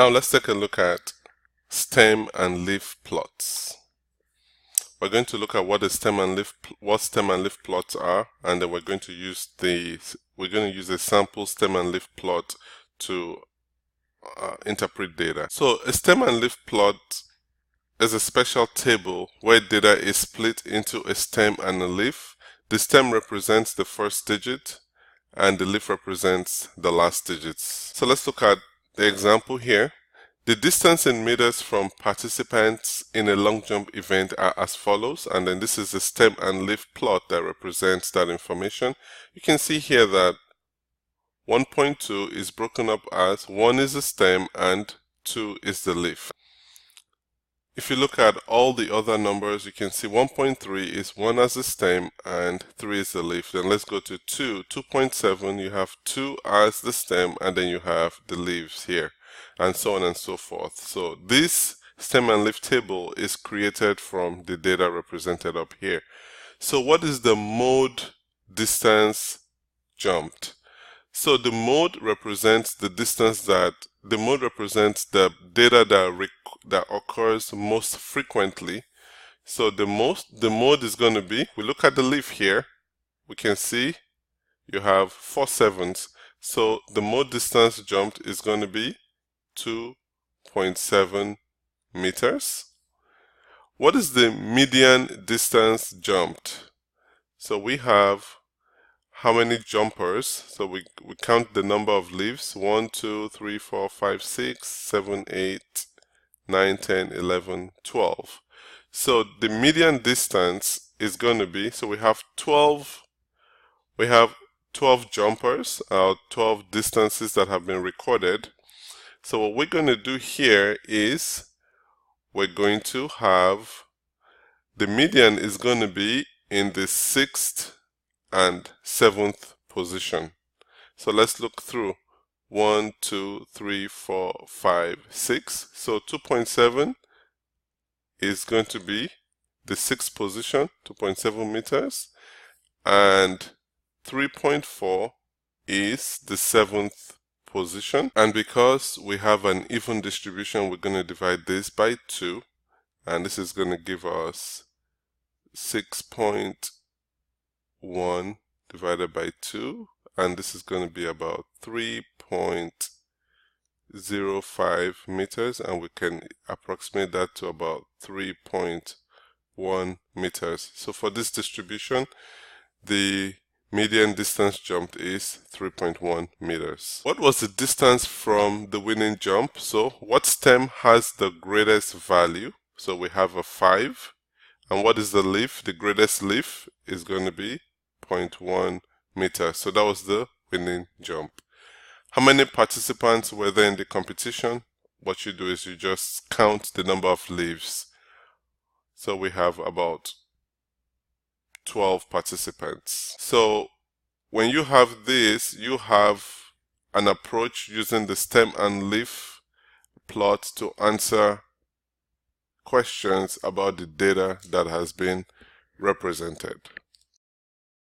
Now let's take a look at stem and leaf plots. We're going to look at what stem and leaf plots are, and then we're going to use a sample stem and leaf plot to interpret data. So a stem and leaf plot is a special table where data is split into a stem and a leaf. The stem represents the first digit and the leaf represents the last digits. So let's look at the example here. The distance in meters from participants in a long jump event are as follows, and then this is the stem and leaf plot that represents that information. You can see here that 1.2 is broken up as 1 is the stem and 2 is the leaf. If you look at all the other numbers, you can see 1.3 is 1 as the stem and 3 is the leaf. Then let's go to 2.7, you have 2 as the stem and then you have the leaves here, and so on and so forth. So this stem and leaf table is created from the data represented up here. So what is the mode distance jumped? So the mode represents the data that occurs most frequently. So the mode is going to be, we look at the leaf here, we can see you have 4 sevens. So the mode distance jumped is going to be 2.7 meters. What is the median distance jumped? So we have how many jumpers? So we count the number of leaves: 1, 2, 3, 4, 5, 6, 7, 8, 9, 10, 11, 12. So the median distance is going to be, so we have 12 jumpers, 12 distances that have been recorded. So what we're going to do here is we're going to have the median is going to be in the 6th and 7th position. So let's look through 1, 2, 3, 4, 5, 6. So 2.7 is going to be the 6th position, 2.7 meters, and 3.4 is the 7th position. And because we have an even distribution, we're going to divide this by 2, and this is going to give us 6.1 divided by 2, and this is going to be about 3.05 meters, and we can approximate that to about 3.1 meters. So for this distribution, the median distance jumped is 3.1 meters. What was the distance from the winning jump? So what stem has the greatest value? So we have a 5. And what is the leaf? The greatest leaf is going to be 0.1 meters. So that was the winning jump. How many participants were there in the competition? What you do is you just count the number of leaves. So we have about 12 participants. So when you have this, you have an approach using the stem and leaf plot to answer questions about the data that has been represented.